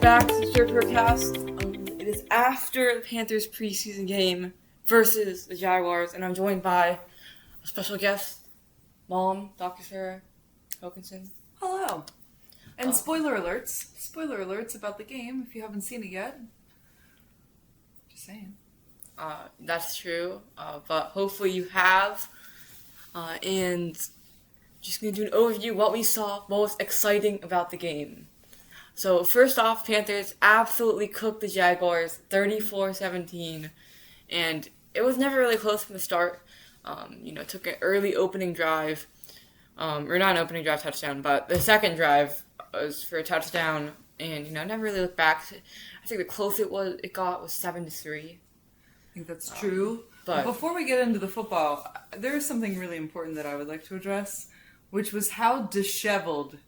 back to the Purrcast. It is after the Panthers preseason game versus the Jaguars, and I'm joined by a special guest, Mom, Dr. Sarah Hokinson. Hello. And spoiler alerts about the game if you haven't seen it yet. Just saying. That's true, but hopefully you have. And just going to do an overview what we saw, what was exciting about the game. So first off, Panthers absolutely cooked the Jaguars 34-17, and it was never really close from the start. Took an early opening drive, or not an opening drive touchdown, but the second drive was for a touchdown, and never really looked back. I think the closest it got was 7-3. I think that's true. But before we get into the football, there is something really important that I would like to address, which was how disheveled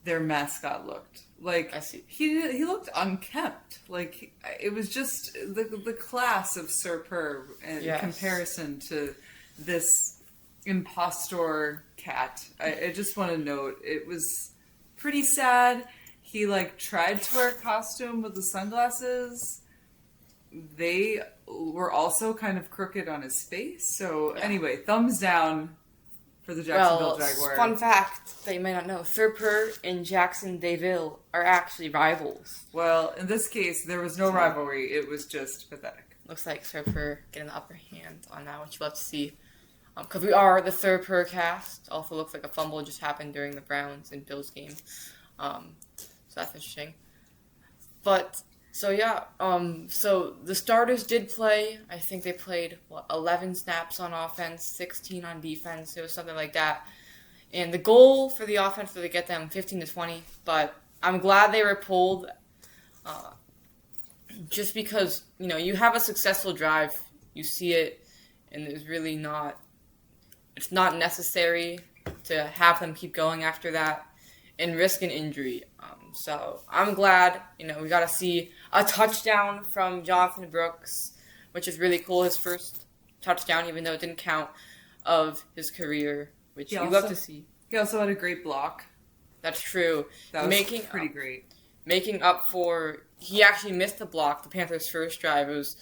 their mascot looked. Like, I see. He looked unkempt. Like, it was just the class of Sir Purr in comparison to this impostor cat. I just want to note, it was pretty sad. He, tried to wear a costume with the sunglasses. They were also kind of crooked on his face. So, anyway, thumbs down for the Jacksonville Jaguars. Fun fact that you may not know, Sir Purr and Jackson Daville are actually rivals. Well, in this case, there was no rivalry. It was just pathetic. Looks like Sir Purr getting the upper hand on that, which you love to see. Because we are the third Purrcast. Also looks like a fumble just happened during the Browns and Bills game. So that's interesting. But, so the starters did play. I think they played, 11 snaps on offense, 16 on defense. It was something like that. And the goal for the offense was to get them 15-20. But I'm glad they were pulled. Just because, you have a successful drive. You see it. And there's really it's not necessary to have them keep going after that and risk an injury. So I'm glad, we got to see a touchdown from Jonathan Brooks, which is really cool. His first touchdown, even though it didn't count, of his career, which you love to see. He also had a great block. That's true. That was pretty great. Making up for, he actually missed the block, the Panthers' first drive. It was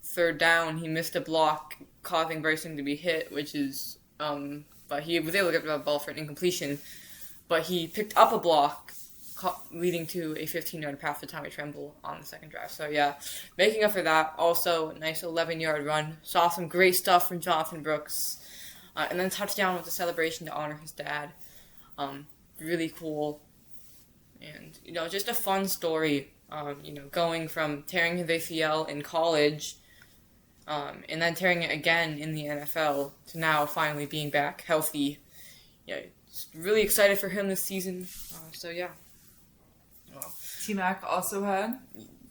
third down. He missed a block, causing BRYCE to be hit, which is, but he was able to get the ball for an incompletion. But he picked up a block, leading to a 15-yard pass to Tommy Tremble on the second drive. So, making up for that. Also, a nice 11-yard run. Saw some great stuff from Jonathan Brooks. And then touchdown with a celebration to honor his dad. Really cool. And, just a fun story. Going from tearing his ACL in college, and then tearing it again in the NFL, to now finally being back healthy. Really excited for him this season. T-Mac also had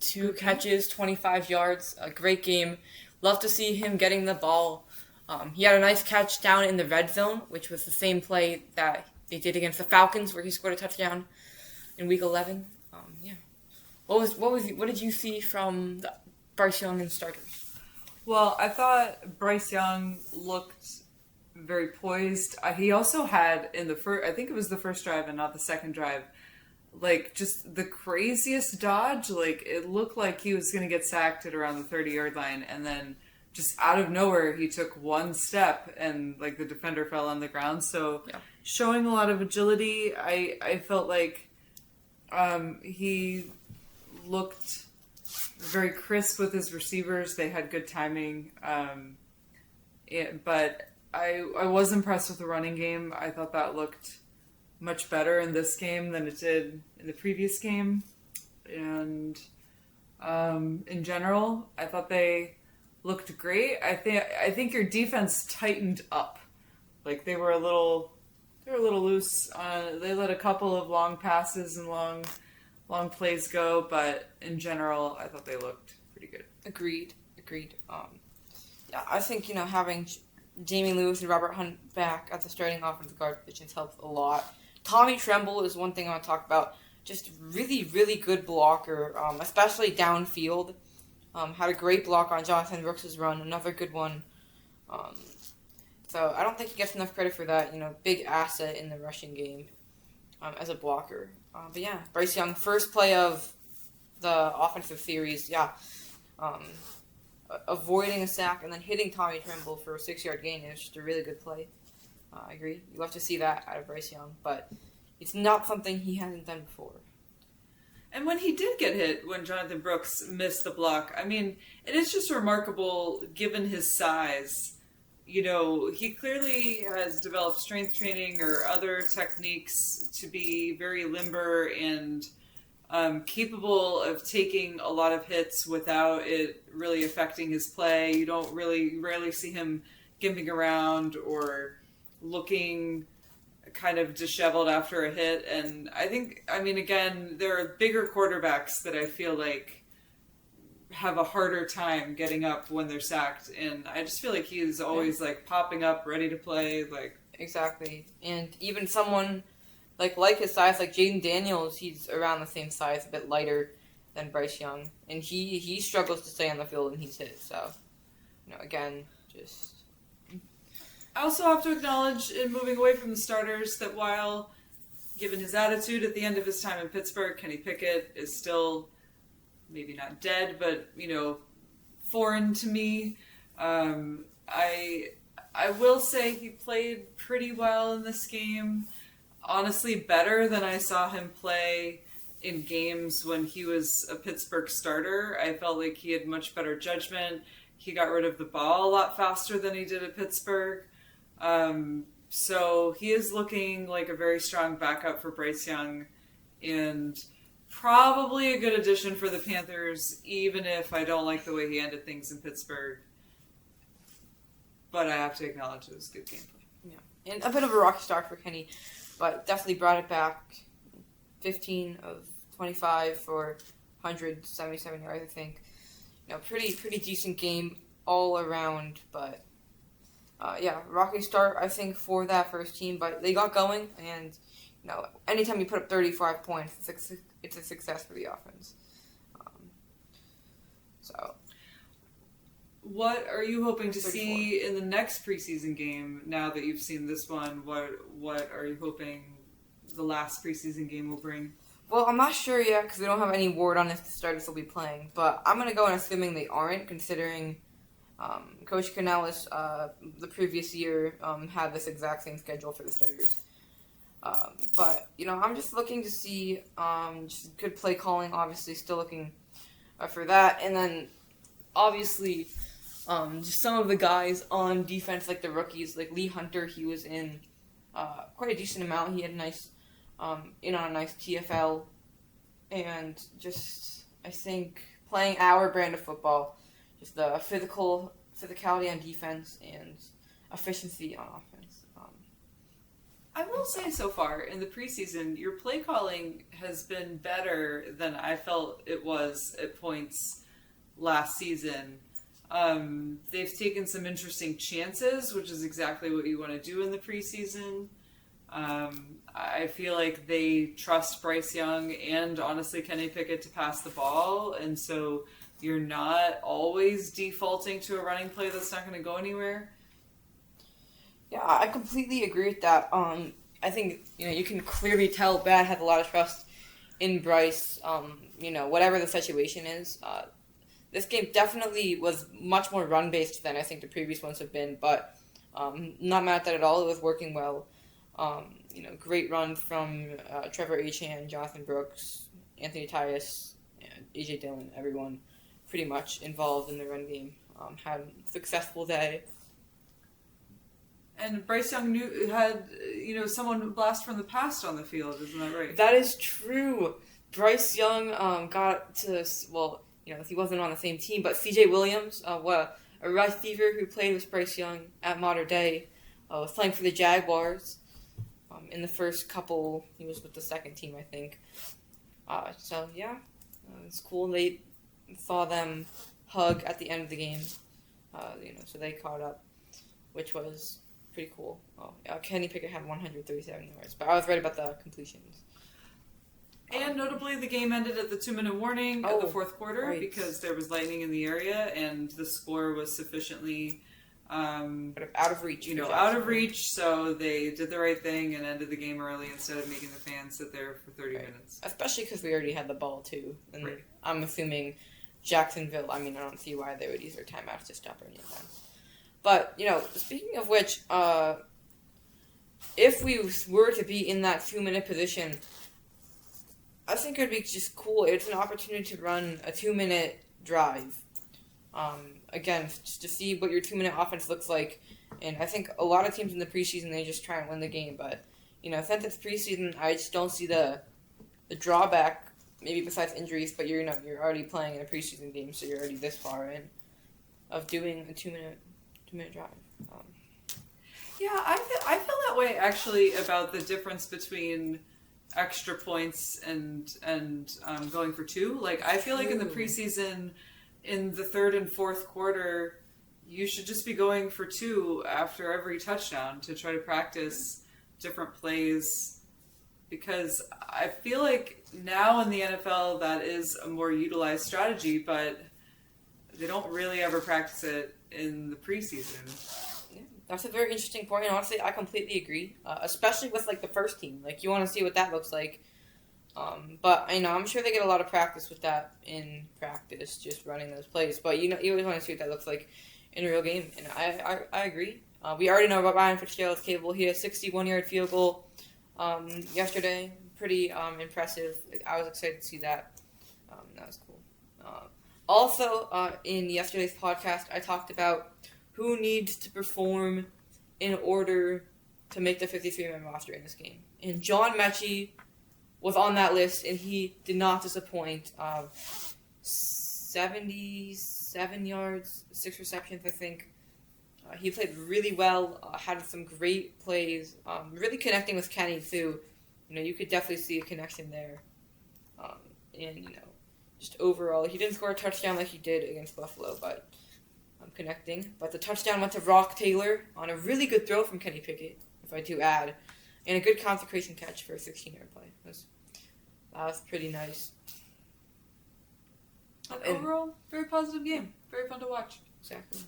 2 catches, 25 yards, a great game. Love to see him getting the ball. He had a nice catch down in the red zone, which was the same play that they did against the Falcons, where he scored a touchdown in Week 11. What did you see from the BRYCE Young and starters? Well, I thought BRYCE Young looked very poised. He also had in the first, I think it was the first drive and not the second drive, just the craziest dodge. It looked like he was going to get sacked at around the 30-yard line, and then just out of nowhere, he took one step and the defender fell on the ground. So showing a lot of agility. I felt like he looked very crisp with his receivers. They had good timing. But I was impressed with the running game. I thought that looked much better in this game than it did in the previous game. And in general, I thought they looked great. I think your defense tightened up. They were a little loose. They let a couple of long passes and long plays go, but in general, I thought they looked pretty good. Agreed. I think having Jamie Lewis and Robert Hunt back at the starting offensive guard positions helped a lot. Tommy Tremble is one thing I want to talk about. Just really, really good blocker, especially downfield. Had a great block on Jonathan Brooks' run, another good one. So I don't think he gets enough credit for that. Big asset in the rushing game as a blocker. But BRYCE Young, first play of the offensive theories, avoiding a sack and then hitting Tommy Tremble for a 6-yard gain is just a really good play. I agree. You have to see that out of Bryce Young, but it's not something he hasn't done before. And when he did get hit, when Jonathan Brooks missed the block, I mean, it is just remarkable given his size. You know, he clearly has developed strength training or other techniques to be very limber and capable of taking a lot of hits without it really affecting his play. You don't rarely see him gimping around or looking kind of disheveled after a hit. And I mean, again, there are bigger quarterbacks that I feel like have a harder time getting up when they're sacked, and I just feel like he's always like popping up, ready to play. Like exactly, and even someone like his size, like Jaden Daniels, he's around the same size, a bit lighter than Bryce Young, and he struggles to stay on the field when he's hit. So, again, just. I also have to acknowledge, in moving away from the starters, that while given his attitude at the end of his time in Pittsburgh, Kenny Pickett is still maybe not dead, but foreign to me. I will say he played pretty well in this game. Honestly, better than I saw him play in games when he was a Pittsburgh starter. I felt like he had much better judgment. He got rid of the ball a lot faster than he did at Pittsburgh. So he is looking like a very strong backup for Bryce Young, and probably a good addition for the Panthers, even if I don't like the way he ended things in Pittsburgh. But I have to acknowledge it was good gameplay. Yeah, and a bit of a rocky start for Kenny, but definitely brought it back. 15 of 25 for 177 yards, I think. Pretty decent game all around, but rocky start, I think, for that first team, but they got going, and anytime you put up 35 points, it's a success for the offense. What are you hoping to see in the next preseason game? Now that you've seen this one, what are you hoping the last preseason game will bring? Well, I'm not sure yet because we don't have any word on if the starters will be playing, but I'm going to go on assuming they aren't, considering Coach Canales the previous year had this exact same schedule for the starters. But I'm just looking to see just good play calling. Obviously, still looking for that, and then obviously just some of the guys on defense, like the rookies, like Lee Hunter. He was in quite a decent amount. He had a nice on a nice TFL, and just I think playing our brand of football, just the physicality on defense and efficiency on offense. I will say so far in the preseason, your play calling has been better than I felt it was at points last season. They've taken some interesting chances, which is exactly what you want to do in the preseason. I feel like they trust Bryce Young and honestly Kenny Pickett to pass the ball, and so you're not always defaulting to a running play that's not going to go anywhere. Yeah, I completely agree with that. I think you can clearly tell Bad has a lot of trust in Bryce. Whatever the situation is, this game definitely was much more run based than I think the previous ones have been. But not mad at that at all. It was working well. Great run from Trevor Achane, Jonathan Brooks, Anthony Tyus, and AJ Dillon. Everyone pretty much involved in the run game. Had a successful day. And Bryce Young had someone blast from the past on the field, isn't that right? That is true. Bryce Young got to, he wasn't on the same team, but C.J. Williams, a receiver who played with Bryce Young at Mater Dei, was playing for the Jaguars. In the first couple, he was with the second team, I think. It's cool. They saw them hug at the end of the game, so they caught up, which was pretty cool. Kenny Pickett had 137 yards, but I was right about the completions. And notably, the game ended at the 2-minute warning of the fourth quarter because there was lightning in the area, and the score was sufficiently Out of reach. Out of reach, so they did the right thing and ended the game early instead of making the fans sit there for 30 minutes. Especially because we already had the ball, too. And right. I'm assuming Jacksonville, I don't see why they would use their timeouts to stop any of them. But, speaking of which, if we were to be in that 2-minute position, I think it would be just cool. It's an opportunity to run a 2-minute drive. Again, just to see what your 2-minute offense looks like. And I think a lot of teams in the preseason, they just try and win the game. But, since it's preseason, I just don't see the drawback, maybe besides injuries, but you're already playing in a preseason game, so you're already this far in, of doing a 2-minute drive. Yeah, I feel that way actually about the difference between extra points and going for 2. Like, I feel like in the preseason, in the third and fourth quarter, you should just be going for 2 after every touchdown to try to practice different plays, because I feel like now in the NFL that is a more utilized strategy, but they don't really ever practice it in the preseason. Yeah, that's a very interesting point, and honestly, I completely agree, especially with, the first team. You want to see what that looks like. But, I'm sure they get a lot of practice with that in practice, just running those plays. But, you always want to see what that looks like in a real game, and I agree. We already know about Ryan Fitzgerald's capable. He had a 61-yard field goal yesterday. Pretty impressive. I was excited to see that. That was cool. Also, in yesterday's podcast, I talked about who needs to perform in order to make the 53-man roster in this game. And John Mechie was on that list, and he did not disappoint. 77 yards, 6 receptions, I think. He played really well, had some great plays, really connecting with Kenny, too. You could definitely see a connection there. And, just overall, he didn't score a touchdown like he did against Buffalo, but connecting. But the touchdown went to Rock Taylor on a really good throw from Kenny Pickett, if I do add, and a good consecration catch for a 16-yard play. That was pretty nice. Overall, very positive game. Very fun to watch. Exactly.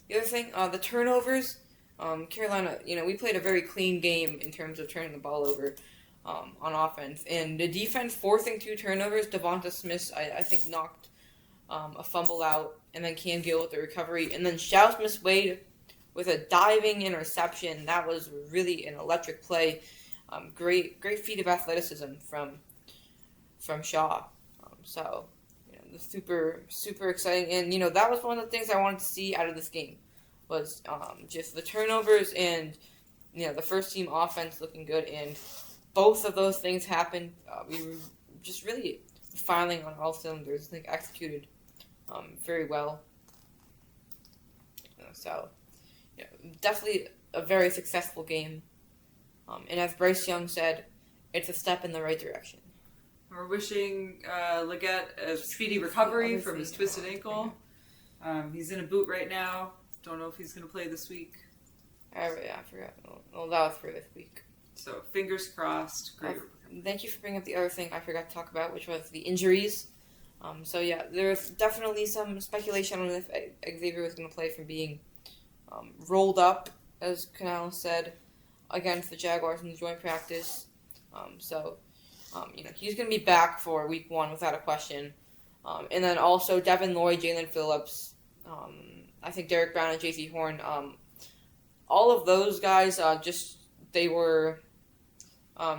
The other thing, the turnovers. Carolina, we played a very clean game in terms of turning the ball over on offense. And the defense forcing 2 turnovers. Devonta Smith, I think, knocked a fumble out. And then Cam Gill with the recovery. And then Shaw Smith-Wade with a diving interception. That was really an electric play. Great feat of athleticism from Shaw. Super, super exciting. And, that was one of the things I wanted to see out of this game was just the turnovers and, the first team offense looking good. And both of those things happened. We were just really firing on all cylinders. I think executed very well. Definitely a very successful game. And as Bryce Young said, it's a step in the right direction. We're wishing Leggett a speedy recovery from his twisted ankle. He's in a boot right now. Don't know if he's going to play this week. I forgot. Well, that was for this week. So, fingers crossed. Great. Thank you for bringing up the other thing I forgot to talk about, which was the injuries. There's definitely some speculation on if Xavier was going to play from being rolled up, as Canal said, against the Jaguars in the joint practice. He's going to be back for week 1 without a question. And then also Devin Lloyd, Jalen Phillips, I think Derek Brown and J.C. Horn. All of those guys, they were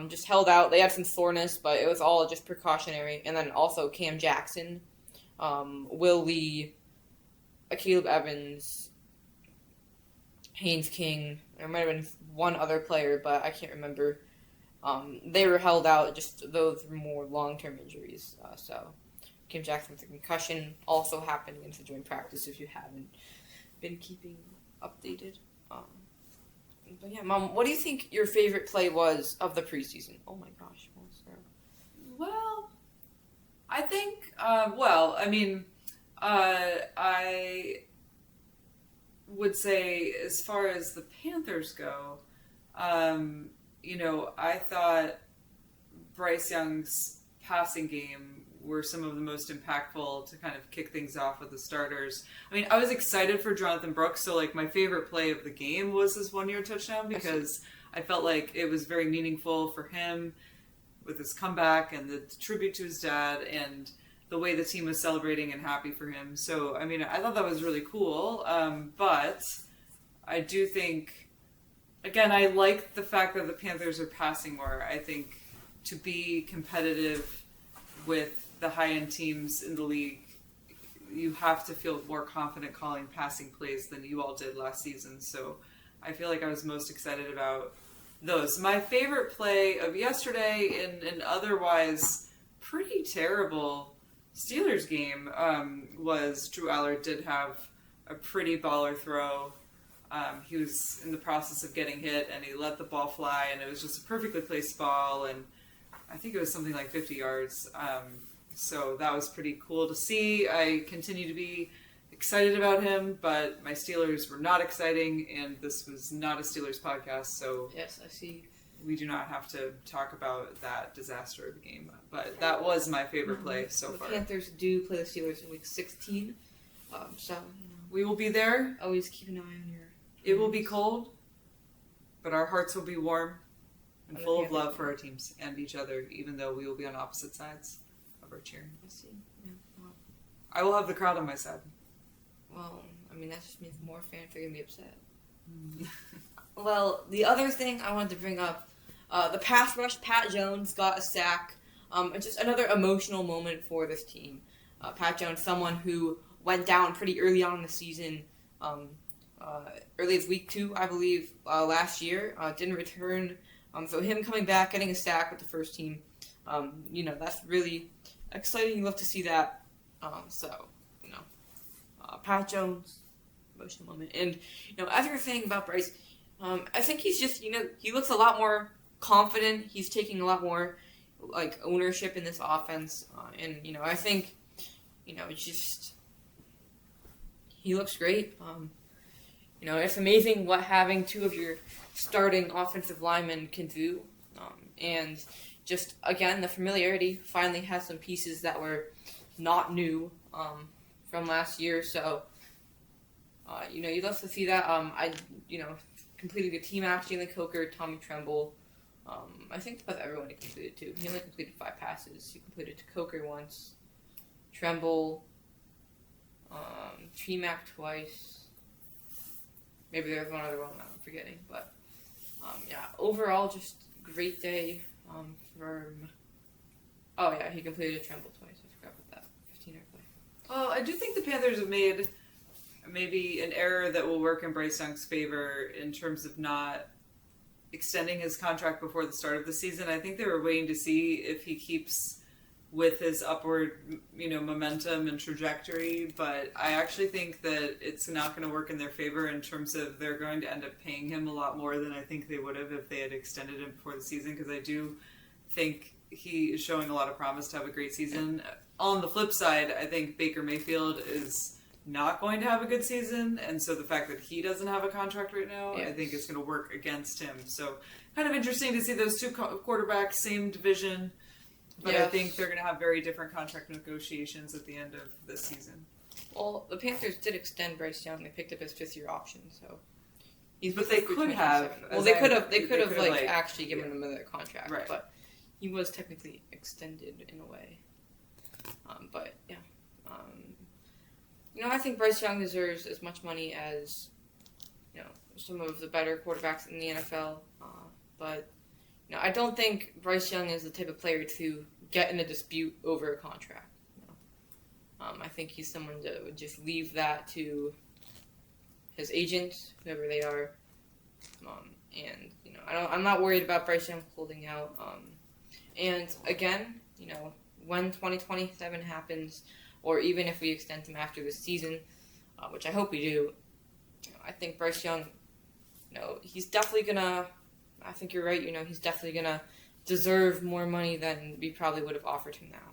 just held out. They had some soreness, but it was all just precautionary. And then also Cam Jackson, Will Lee, Caleb Evans, Haynes King. There might have been one other player, but I can't remember. They were held out. Just those were more long-term injuries. Cam Jackson with a concussion also happened against the joint practice. If you haven't been keeping updated. But yeah, Mom, what do you think your favorite play was of the preseason? Oh my gosh, Well, I think. I would say as far as the Panthers go, I thought Bryce Young's passing game were some of the most impactful to kind of kick things off with the starters. I mean, I was excited for Jonathan Brooks, so like my favorite play of the game was his 1-yard touchdown because I felt like it was very meaningful for him with his comeback and the tribute to his dad and the way the team was celebrating and happy for him. So, I mean, I thought that was really cool. But I do think, again, I like the fact that the Panthers are passing more. I think to be competitive with the high-end teams in the league, you have to feel more confident calling passing plays than you all did last season. So I feel like I was most excited about those. My favorite play of yesterday in an otherwise pretty terrible Steelers game was Drew Allard did have a pretty baller throw. He was in the process of getting hit and he let the ball fly and it was just a perfectly placed ball and I think it was something like 50 yards. So that was pretty cool to see. I continue to be excited about him, but my Steelers were not exciting, and this was not a Steelers podcast, so yes, I see. We do not have to talk about that disaster of the game. But that was my favorite play so far. The Panthers do play the Steelers in week 16, so we will be there. Always keep an eye on your. It will be cold, but our hearts will be warm and full of love for our teams and each other, even though we will be on opposite sides of our cheering. I see. Yeah. Wow. I will have the crowd on my side. Well, I mean, that just means more fans are going to be upset. Well, the other thing I wanted to bring up, the pass rush, Pat Jones got a sack. Just another emotional moment for this team. Pat Jones, someone who went down pretty early on in the season, early as week 2, I believe, last year. Didn't return. So him coming back, getting a sack with the first team, that's really exciting. You love to see that. Pat Jones, emotional moment. And, as you're saying about Bryce, I think he's just, he looks a lot more confident. He's taking a lot more, ownership in this offense. I think, it's just, he looks great. It's amazing what having 2 of your starting offensive linemen can do. And just, again, the familiarity finally has some pieces that were not new from last year. So, you'd love to see that. I completed a team action in Coker, Tommy Tremble. I think that's everyone he completed too. He only completed 5 passes. He completed to Coker once, Tremble, T-Mac twice. Maybe there's one other one that I'm forgetting, but overall, just great day he completed a Tremble twice. I forgot about that 15-yard play. Well, I do think the Panthers have made maybe an error that will work in Bryce Young's favor in terms of not extending his contract before the start of the season. I think they were waiting to see if he keeps with his upward, momentum and trajectory, but I actually think that it's not going to work in their favor in terms of they're going to end up paying him a lot more than I think they would have if they had extended him before the season, because I do think he is showing a lot of promise to have a great season. On the flip side, I think Baker Mayfield is not going to have a good season, and so the fact that he doesn't have a contract right now, I think is going to work against him. So kind of interesting to see those 2 quarterbacks, same division, but I think they're going to have very different contract negotiations at the end of this season. Well, the Panthers did extend Bryce Young. They picked up his 5th-year option, so but they could have. Well, they could have actually given him another contract, right. But he was technically extended in a way. I think Bryce Young deserves as much money as, some of the better quarterbacks in the NFL. But I don't think Bryce Young is the type of player to get in a dispute over a contract. I think he's someone that would just leave that to his agent, whoever they are. I'm not worried about Bryce Young holding out. And again, when 2027 happens, or even if we extend him after this season, which I hope we do, I think Bryce Young, he's definitely gonna. I think you're right. He's definitely gonna deserve more money than we probably would have offered him now.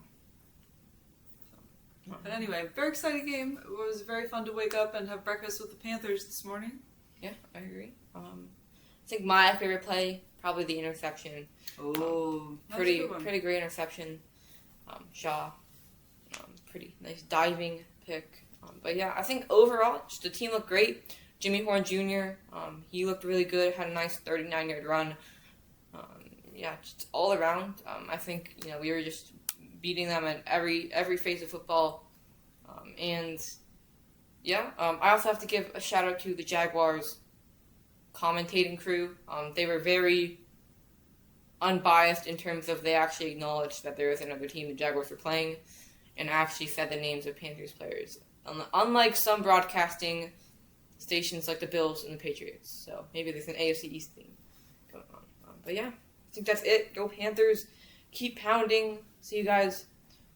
But anyway, very exciting game. It was very fun to wake up and have breakfast with the Panthers this morning. Yeah, I agree. I think my favorite play, probably the interception. Oh, pretty great interception. Shaw Pretty nice diving pick. But yeah, I think overall, just the team looked great. Jimmy Horn Jr., he looked really good, had a nice 39-yard run. Yeah, just all around, I think, we were just beating them at every phase of football. And yeah, I also have to give a shout out to the Jaguars commentating crew. They were very unbiased in terms of they actually acknowledged that there was another team the Jaguars were playing and actually said the names of Panthers players. Unlike some broadcasting stations like the Bills and the Patriots. So maybe there's an AFC East theme going on. But yeah, I think that's it. Go Panthers. Keep pounding. See you guys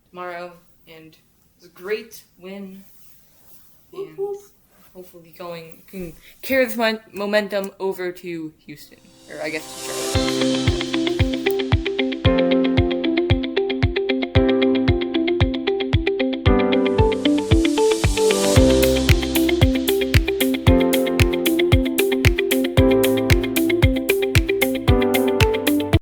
tomorrow. And it's a great win. And hopefully can carry this momentum over to Houston. Or I guess to Charlotte.